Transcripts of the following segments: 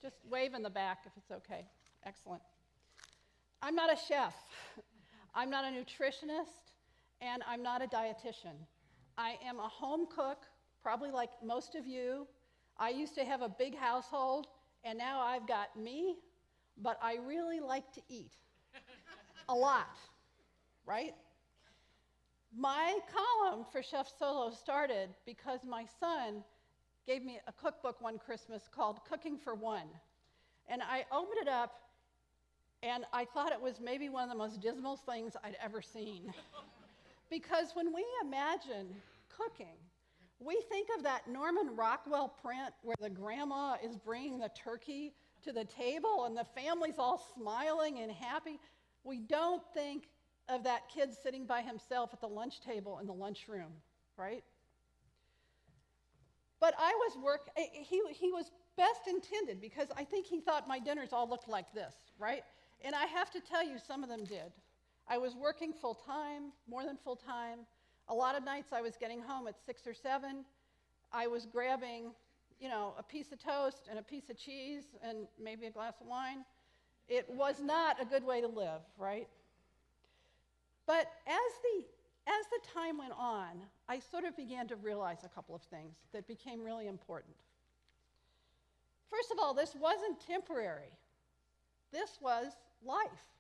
Just wave in the back if it's okay. Excellent. I'm not a chef. I'm not a nutritionist, and I'm not a dietitian. I am a home cook, probably like most of you. I used to have a big household, and now I've got me, but I really like to eat. A lot, right? My column for Chef Solo started because my son gave me a cookbook one Christmas called Cooking for One. And I opened it up, and I thought it was maybe one of the most dismal things I'd ever seen. Because when we imagine cooking, we think of that Norman Rockwell print where the grandma is bringing the turkey to the table and the family's all smiling and happy. We don't think of that kid sitting by himself at the lunch table in the lunchroom, right? But he was best intended because I think he thought my dinners all looked like this, right? And I have to tell you, some of them did. I was working full-time, more than full-time. A lot of nights I was getting home at 6 or 7. I was grabbing, a piece of toast and a piece of cheese and maybe a glass of wine. It was not a good way to live, right? But as the time went on, I sort of began to realize a couple of things that became really important. First of all, this wasn't temporary. This was life.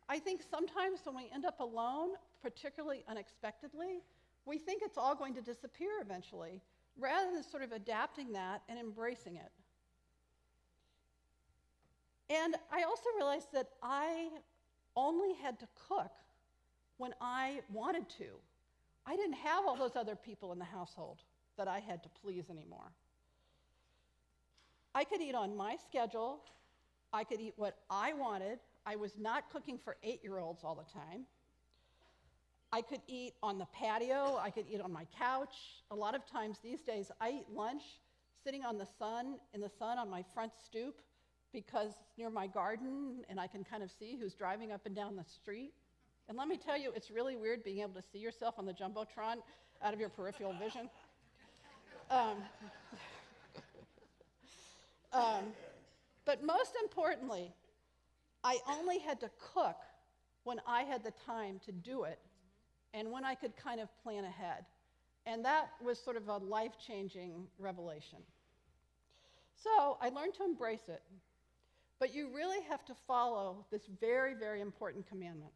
I think sometimes when we end up alone, particularly unexpectedly, we think it's all going to disappear eventually, rather than sort of adapting that and embracing it. And I also realized that I only had to cook when I wanted to. I didn't have all those other people in the household that I had to please anymore. I could eat on my schedule. I could eat what I wanted. I was not cooking for 8-year-olds all the time. I could eat on the patio. I could eat on my couch. A lot of times these days, I eat lunch sitting in the sun on my front stoop because it's near my garden and I can kind of see who's driving up and down the street. And let me tell you, it's really weird being able to see yourself on the Jumbotron out of your peripheral vision. But most importantly, I only had to cook when I had the time to do it and when I could kind of plan ahead. And that was sort of a life-changing revelation. So I learned to embrace it. But you really have to follow this very, very important commandment.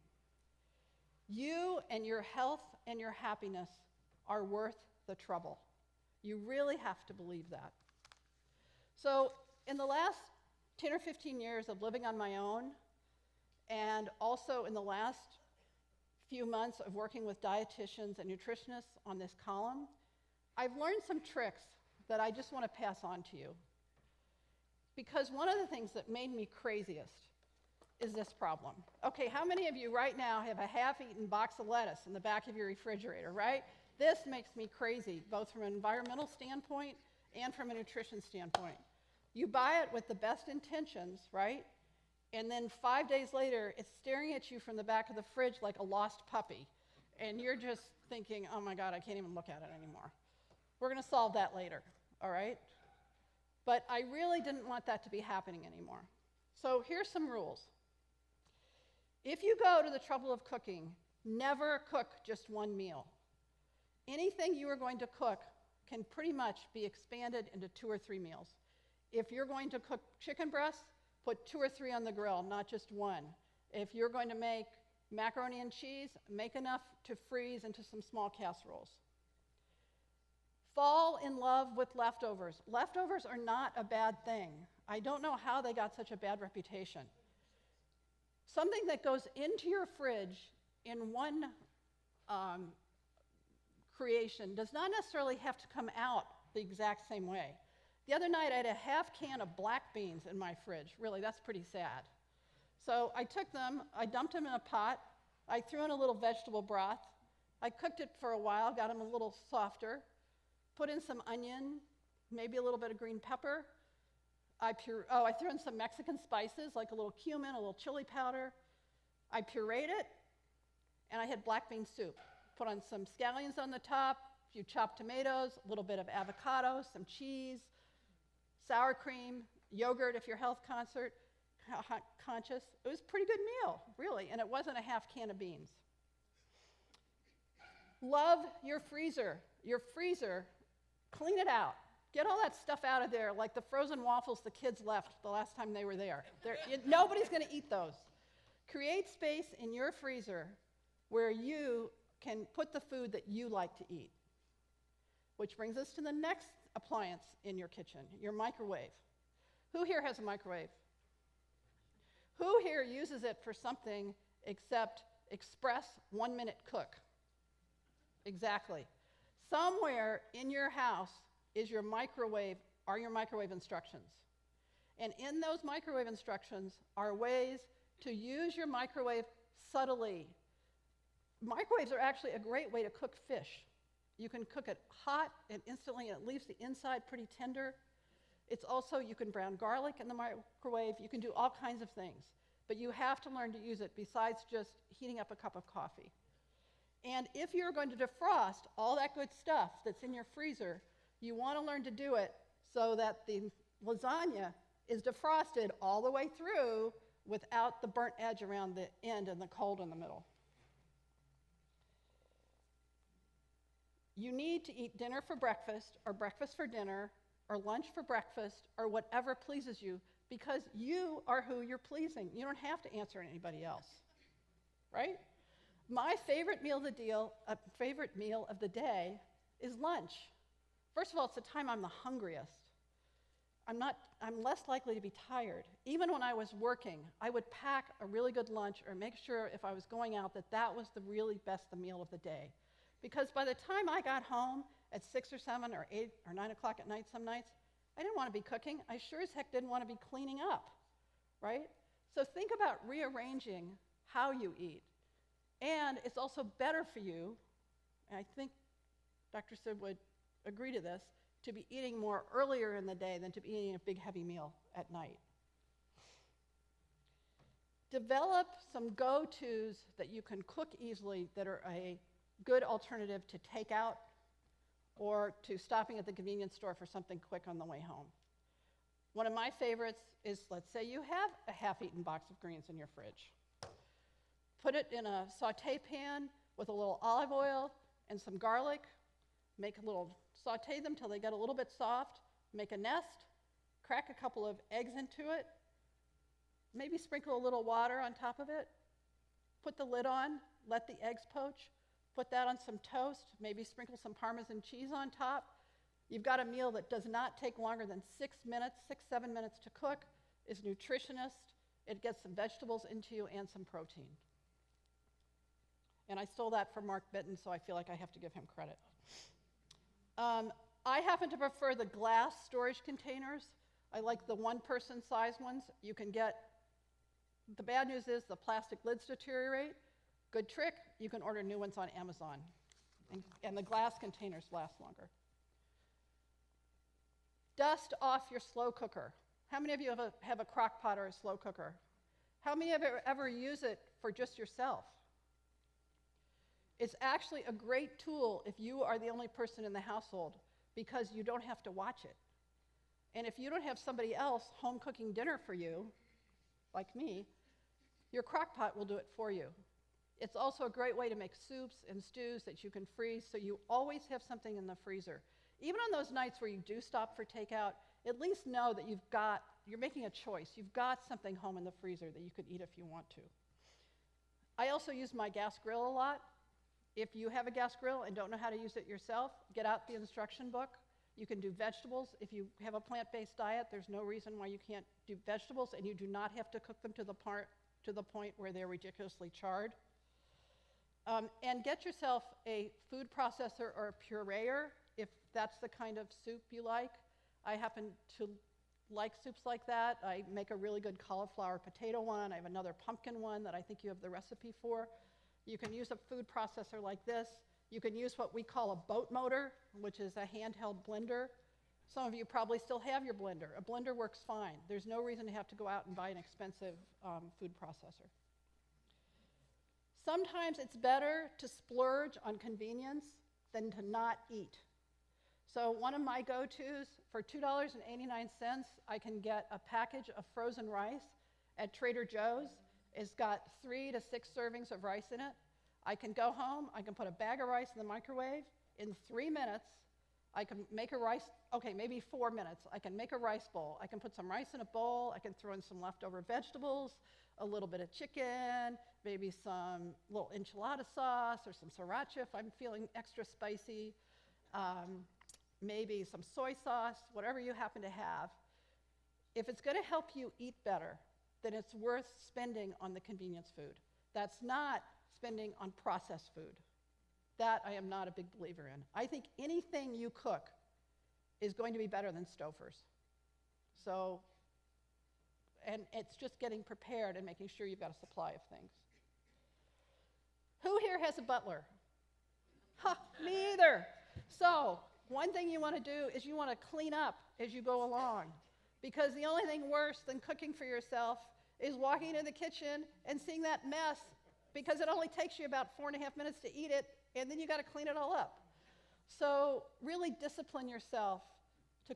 You and your health and your happiness are worth the trouble. You really have to believe that. So in the last 10 or 15 years of living on my own, and also in the last few months of working with dietitians and nutritionists on this column, I've learned some tricks that I just want to pass on to you. Because one of the things that made me craziest is this problem. Okay, how many of you right now have a half-eaten box of lettuce in the back of your refrigerator, right? This makes me crazy, both from an environmental standpoint and from a nutrition standpoint. You buy it with the best intentions, right? And then 5 days later, it's staring at you from the back of the fridge like a lost puppy. And you're just thinking, oh my God, I can't even look at it anymore. We're going to solve that later, all right? But I really didn't want that to be happening anymore. So here's some rules. If you go to the trouble of cooking, never cook just one meal. Anything you are going to cook can pretty much be expanded into 2 or 3 meals. If you're going to cook chicken breasts, put 2 or 3 on the grill, not just one. If you're going to make macaroni and cheese, make enough to freeze into some small casseroles. Fall in love with leftovers. Leftovers are not a bad thing. I don't know how they got such a bad reputation. Something that goes into your fridge in one creation does not necessarily have to come out the exact same way. The other night, I had a half can of black beans in my fridge. Really, that's pretty sad. So I took them, I dumped them in a pot, I threw in a little vegetable broth, I cooked it for a while, got them a little softer, put in some onion, maybe a little bit of green pepper. I threw in some Mexican spices, like a little cumin, a little chili powder. I pureed it, and I had black bean soup. Put on some scallions on the top, a few chopped tomatoes, a little bit of avocado, some cheese, sour cream, yogurt if you're health conscious. It was a pretty good meal, really, and it wasn't a half can of beans. Love your freezer. Your freezer, clean it out. Get all that stuff out of there, like the frozen waffles the kids left the last time they were there. Nobody's going to eat those. Create space in your freezer where you can put the food that you like to eat. Which brings us to the next appliance in your kitchen, your microwave. Who here has a microwave? Who here uses it for something except express 1-minute cook? Exactly. Somewhere in your house is your microwave, are your microwave instructions. And in those microwave instructions are ways to use your microwave subtly. Microwaves are actually a great way to cook fish. You can cook it hot and instantly, and it leaves the inside pretty tender. It's also, you can brown garlic in the microwave. You can do all kinds of things. But you have to learn to use it besides just heating up a cup of coffee. And if you're going to defrost all that good stuff that's in your freezer, you want to learn to do it so that the lasagna is defrosted all the way through without the burnt edge around the end and the cold in the middle. You need to eat dinner for breakfast, or breakfast for dinner, or lunch for breakfast, or whatever pleases you, because you are who you're pleasing. You don't have to answer anybody else, right? My favorite meal of the day is lunch. First of all, it's the time I'm the hungriest. I'm less likely to be tired. Even when I was working, I would pack a really good lunch or make sure if I was going out that was the really best meal of the day. Because by the time I got home at 6 or 7 or 8 or 9 o'clock at night some nights, I didn't want to be cooking. I sure as heck didn't want to be cleaning up, right? So think about rearranging how you eat. And it's also better for you, and I think Dr. Sid would agree to this, to be eating more earlier in the day than to be eating a big heavy meal at night. Develop some go-tos that you can cook easily that are a good alternative to takeout or to stopping at the convenience store for something quick on the way home. One of my favorites is, let's say you have a half-eaten box of greens in your fridge. Put it in a saute pan with a little olive oil and some garlic. Saute them till they get a little bit soft. Make a nest, crack a couple of eggs into it, maybe sprinkle a little water on top of it, put the lid on, let the eggs poach, put that on some toast, maybe sprinkle some Parmesan cheese on top. You've got a meal that does not take longer than 7 minutes to cook, is nutritious, it gets some vegetables into you and some protein. And I stole that from Mark Bitton, so I feel like I have to give him credit. I happen to prefer the glass storage containers. I like the one-person size ones. You can get, the bad news is the plastic lids deteriorate. Good trick, you can order new ones on Amazon. And the glass containers last longer. Dust off your slow cooker. How many of you have a crock pot or a slow cooker? How many of you ever use it for just yourself? It's actually a great tool if you are the only person in the household because you don't have to watch it. And if you don't have somebody else home cooking dinner for you, like me, your crock pot will do it for you. It's also a great way to make soups and stews that you can freeze, so you always have something in the freezer. Even on those nights where you do stop for takeout, at least know that you're making a choice. You've got something home in the freezer that you could eat if you want to. I also use my gas grill a lot. If you have a gas grill and don't know how to use it yourself, get out the instruction book. You can do vegetables. If you have a plant-based diet, there's no reason why you can't do vegetables, and you do not have to cook them to the point where they're ridiculously charred. And get yourself a food processor or a pureer if that's the kind of soup you like. I happen to like soups like that. I make a really good cauliflower potato one. I have another pumpkin one that I think you have the recipe for. You can use a food processor like this. You can use what we call a boat motor, which is a handheld blender. Some of you probably still have your blender. A blender works fine. There's no reason to have to go out and buy an expensive food processor. Sometimes it's better to splurge on convenience than to not eat. So one of my go-tos, for $2.89, I can get a package of frozen rice at Trader Joe's. It's got 3 to 6 servings of rice in it. I can go home, I can put a bag of rice in the microwave. In 3 minutes, I can make a rice, okay, maybe 4 minutes. I can make a rice bowl. I can put some rice in a bowl. I can throw in some leftover vegetables, a little bit of chicken, maybe some little enchilada sauce or some sriracha if I'm feeling extra spicy, maybe some soy sauce, whatever you happen to have. If it's going to help you eat better, then it's worth spending on the convenience food. That's not spending on processed food. That I am not a big believer in. I think anything you cook is going to be better than Stouffer's. So, and it's just getting prepared and making sure you've got a supply of things. Who here has a butler? Ha, me either. So, one thing you want to do is you want to clean up as you go along, because the only thing worse than cooking for yourself is walking into the kitchen and seeing that mess, because it only takes you about 4.5 minutes to eat it, and then you got to clean it all up. So really discipline yourself to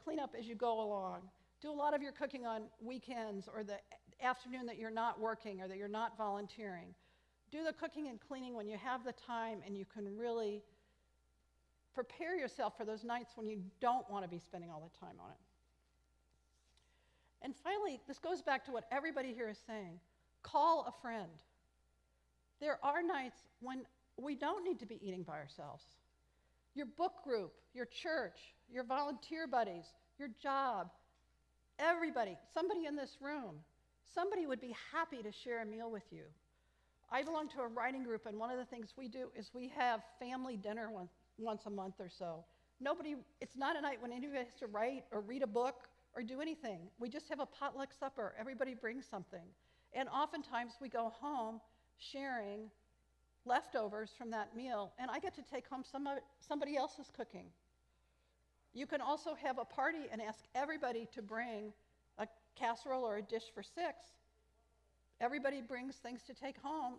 clean up as you go along. Do a lot of your cooking on weekends or the afternoon that you're not working or that you're not volunteering. Do the cooking and cleaning when you have the time and you can really prepare yourself for those nights when you don't want to be spending all the time on it. And finally, this goes back to what everybody here is saying. Call a friend. There are nights when we don't need to be eating by ourselves. Your book group, your church, your volunteer buddies, your job, everybody, somebody in this room, somebody would be happy to share a meal with you. I belong to a writing group, and one of the things we do is we have family dinner once a month or so. It's not a night when anybody has to write or read a book or do anything. We just have a potluck supper. Everybody brings something. And oftentimes we go home sharing leftovers from that meal, and I get to take home somebody else's cooking. You can also have a party and ask everybody to bring a casserole or a dish for 6. Everybody brings things to take home,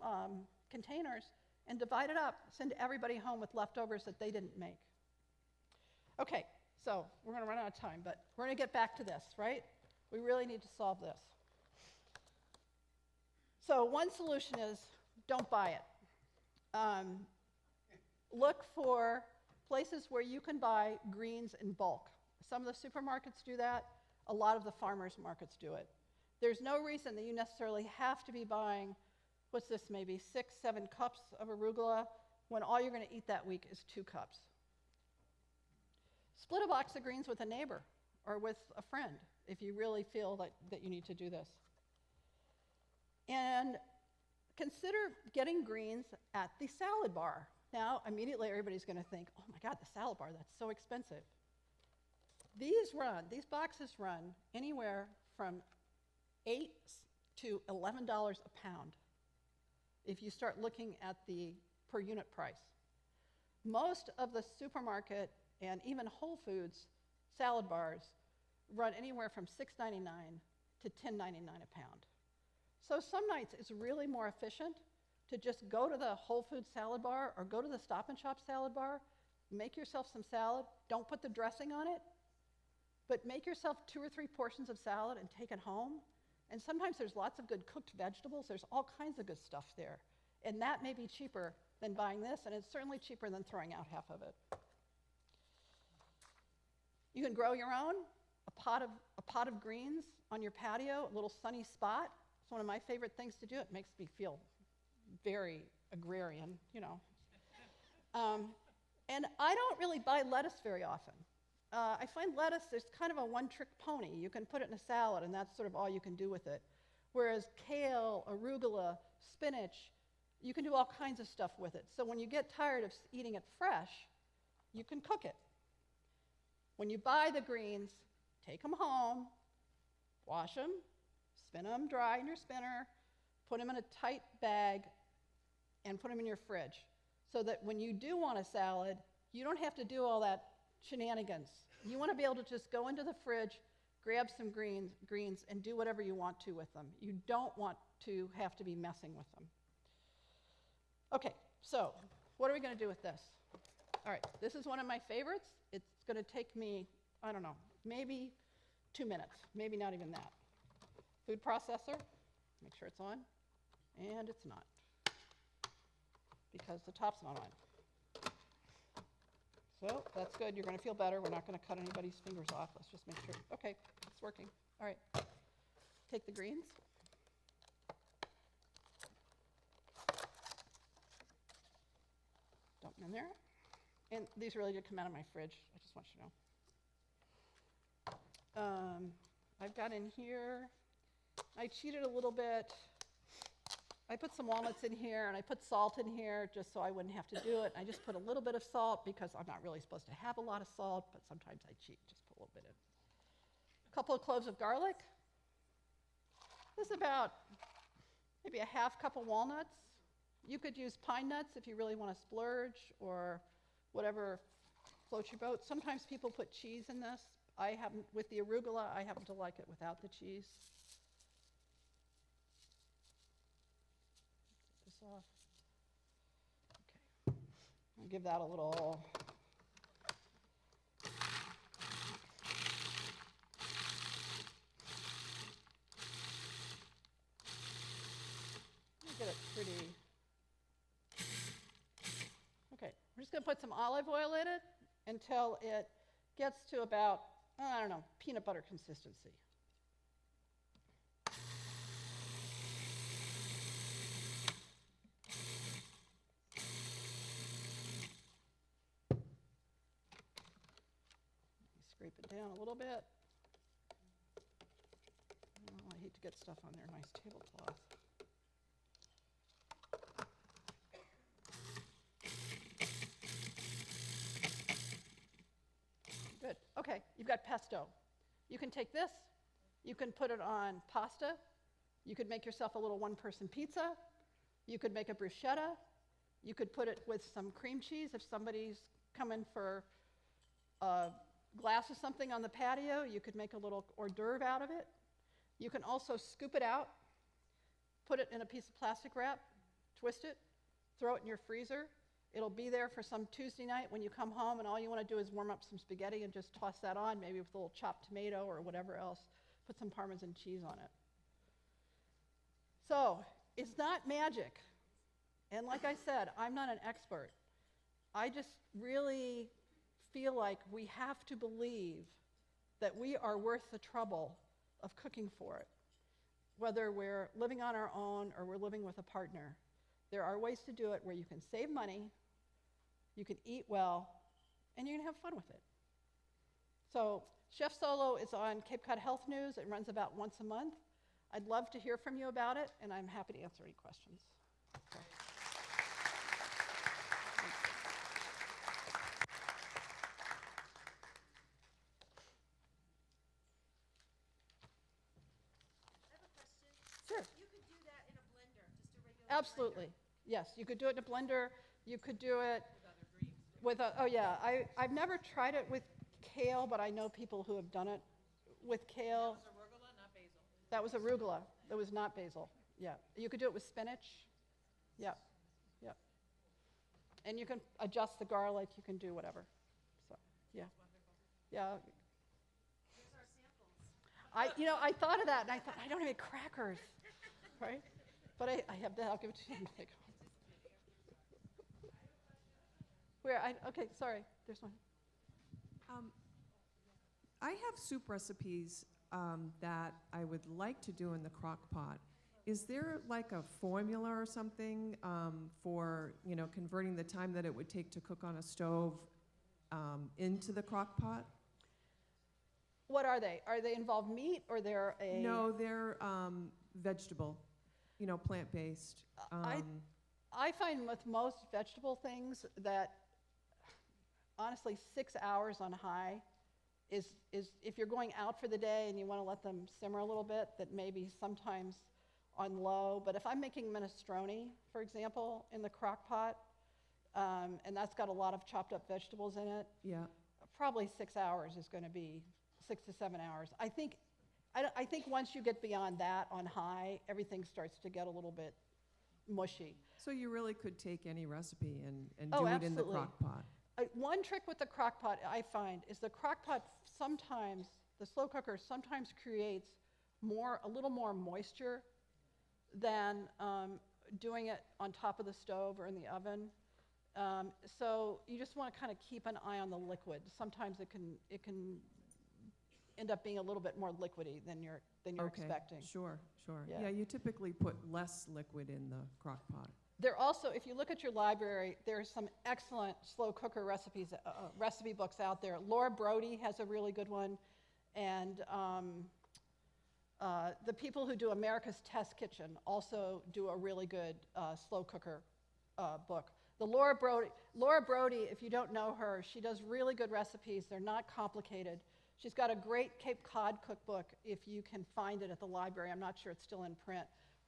containers, and divide it up. Send everybody home with leftovers that they didn't make. Okay, so we're going to run out of time, but we're going to get back to this, right? We really need to solve this. So one solution is don't buy it. Look for places where you can buy greens in bulk. Some of the supermarkets do that. A lot of the farmers markets do it. There's no reason that you necessarily have to be buying, what's this, maybe 6, 7 cups of arugula when all you're going to eat that week is 2 cups. Split a box of greens with a neighbor or with a friend if you really feel that you need to do this. And consider getting greens at the salad bar. Now, immediately everybody's going to think, oh my God, the salad bar, that's so expensive. These boxes run anywhere from $8 to $11 a pound if you start looking at the per unit price. Most of the supermarket and even Whole Foods salad bars run anywhere from $6.99 to $10.99 a pound. So some nights it's really more efficient to just go to the Whole Foods salad bar or go to the Stop and Shop salad bar, make yourself some salad, don't put the dressing on it, but make yourself 2 or 3 portions of salad and take it home. And sometimes there's lots of good cooked vegetables. There's all kinds of good stuff there. And that may be cheaper than buying this, and it's certainly cheaper than throwing out half of it. You can grow your own, a pot of greens on your patio, a little sunny spot. It's one of my favorite things to do. It makes me feel very agrarian, you know. And I don't really buy lettuce very often. I find lettuce, there's kind of a one-trick pony. You can put it in a salad, and that's sort of all you can do with it. Whereas kale, arugula, spinach, you can do all kinds of stuff with it. So when you get tired of eating it fresh, you can cook it. When you buy the greens, take them home, wash them, spin them dry in your spinner, put them in a tight bag, and put them in your fridge. So that when you do want a salad, you don't have to do all that shenanigans. You want to be able to just go into the fridge, grab some greens, and do whatever you want to with them. You don't want to have to be messing with them. Okay, so what are we going to do with this? All right, this is one of my favorites. It's going to take me, I don't know, maybe 2 minutes, maybe not even that. Food processor, make sure it's on, and it's not, because the top's not on. So that's good. You're going to feel better. We're not going to cut anybody's fingers off. Let's just make sure. Okay, it's working. All right. Take the greens. Dump them in there. And these really did come out of my fridge. I just want you to know. I've got in here, I cheated a little bit. I put some walnuts in here, and I put salt in here just so I wouldn't have to do it. I just put a little bit of salt because I'm not really supposed to have a lot of salt, but sometimes I cheat, just put a little bit in. A couple of cloves of garlic. This is about maybe a half cup of walnuts. You could use pine nuts if you really want to splurge, or whatever floats your boat. Sometimes people put cheese in this. I happen, with the arugula, I happen to like it without the cheese. Take this off. Okay, I'll give that a little. Let me get it pretty. Okay, we're just going to put some olive oil in it until it gets to about, I don't know, peanut butter consistency. Scrape it down a little bit. Oh, I hate to get stuff on their nice tablecloth. Good. Okay, you've got pesto. You can take this, you can put it on pasta, you could make yourself a little one-person pizza, you could make a bruschetta, you could put it with some cream cheese if somebody's coming for a glass of something on the patio, you could make a little hors d'oeuvre out of it. You can also scoop it out, put it in a piece of plastic wrap, twist it, throw it in your freezer. It'll be there for some Tuesday night when you come home, and all you want to do is warm up some spaghetti and just toss that on, maybe with a little chopped tomato or whatever else. Put some Parmesan cheese on it. So it's not magic. And like I said, I'm not an expert. I just really feel like we have to believe that we are worth the trouble of cooking for it. Whether we're living on our own or we're living with a partner, there are ways to do it where you can save money, you can eat well, and you can have fun with it. So Chef Solo is on Cape Cod Health News. It runs about once a month. I'd love to hear from you about it, and I'm happy to answer any questions. So. I have a question. Sure. You could do that in a blender, just a regular Absolutely. blender. Yes, you could do it in a blender. You could do it With other greens. with oh yeah, I've never tried it with kale, but I know people who have done it with kale. That was arugula, not basil. That was arugula. That was not basil. Yeah. You could do it with spinach. Yeah. Yeah. And you can adjust the garlic. You can do whatever. So, yeah. Yeah. Here's our samples. I thought of that, and I thought, I don't have any crackers, right? But I have that. I'll give it to you. Okay, sorry. There's one. I have soup recipes that I would like to do in the crock pot. Is there like a formula or something for converting the time that it would take to cook on a stove into the crock pot? What are they? Are they involve meat, or they're a? No, they're vegetable, plant-based. I find with most vegetable things that honestly 6 hours on high is if you're going out for the day and you want to let them simmer a little bit, that maybe sometimes on low. But if I'm making minestrone, for example, in the crock pot, and that's got a lot of chopped up vegetables in it, Yeah. probably 6 hours is going to be 6 to 7 hours. I think once you get beyond that on high, everything starts to get a little bit mushy. So you really could take any recipe and Oh, do it in the absolutely. crock pot. One trick with the crock pot I find is the crock pot sometimes, the slow cooker sometimes creates a little more moisture than doing it on top of the stove or in the oven. So you just want to kind of keep an eye on the liquid. Sometimes it can end up being a little bit more liquidy than you're expecting. Sure. Yeah. Yeah, you typically put less liquid in the crock pot. There also, if you look at your library, there's some excellent slow cooker recipes, recipe books out there. Laura Brody has a really good one, and the people who do America's Test Kitchen also do a really good slow cooker book. The Laura Brody, if you don't know her, she does really good recipes. They're not complicated. She's got a great Cape Cod cookbook if you can find it at the library. I'm not sure it's still in print.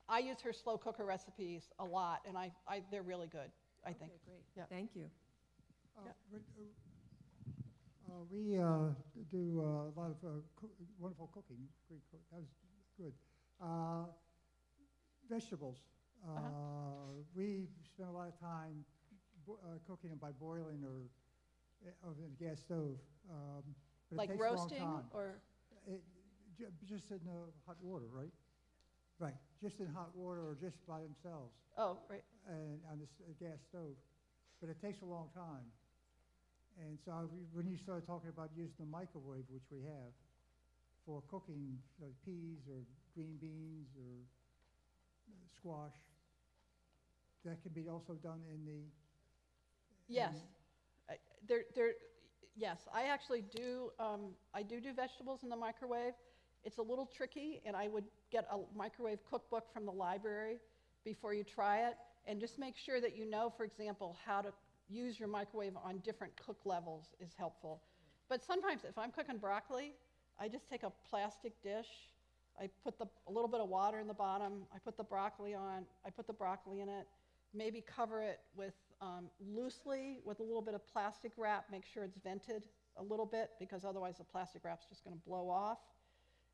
I use her slow cooker recipes a lot, and they're really good, I think. Okay, great. Yeah. Thank you. We do a lot of wonderful cooking. Great cook. That was good. Vegetables. We spend a lot of time cooking them by boiling or over the gas stove. But Like it takes a long roasting time. or? Just in hot water, right? Right, just in hot water or just by themselves Oh, right. and on this gas stove. But it takes a long time. And so when you started talking about using the microwave, which we have, for cooking like peas or green beans or squash, that can be also done in the... Yes. Yes, I actually do. I do vegetables in the microwave. It's a little tricky, and I would get a microwave cookbook from the library before you try it, and just make sure that you know, for example, how to use your microwave on different cook levels is helpful. But sometimes if I'm cooking broccoli, I just take a plastic dish, I put a little bit of water in the bottom, I put the broccoli on, I put the broccoli in it, maybe cover it with loosely with a little bit of plastic wrap, make sure it's vented a little bit, because otherwise the plastic wrap's just going to blow off,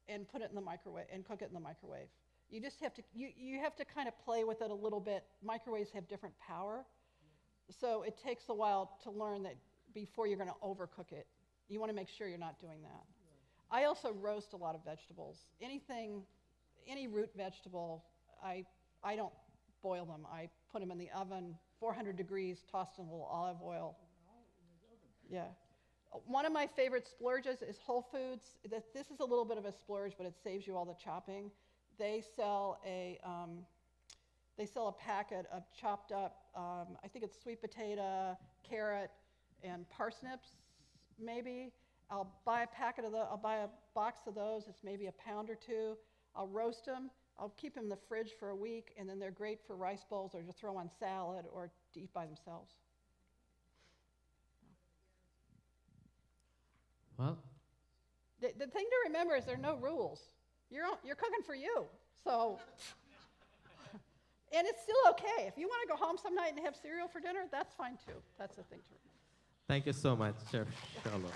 and put it in the microwave and cook it in the microwave. You just have to you have to kind of play with it a little bit. Microwaves have different power, so it takes a while to learn that before you're going to overcook it. You want to make sure you're not doing that. I also roast a lot of vegetables. Any root vegetable, I don't boil them. I put them in the oven, 400 degrees, tossed in a little olive oil. Yeah. One of my favorite splurges is Whole Foods. This is a little bit of a splurge, but it saves you all the chopping. They sell a packet of chopped up, I think it's sweet potato, carrot, and parsnips, maybe. I'll buy a box of those. It's maybe a pound or two. I'll roast them. I'll keep them in the fridge for a week, and then they're great for rice bowls or to throw on salad or to eat by themselves. Well, The thing to remember is there are no rules. You're cooking for you, so. And it's still okay. If you want to go home some night and have cereal for dinner, that's fine too. That's the thing to remember. thank you so much, Chef Charlotte.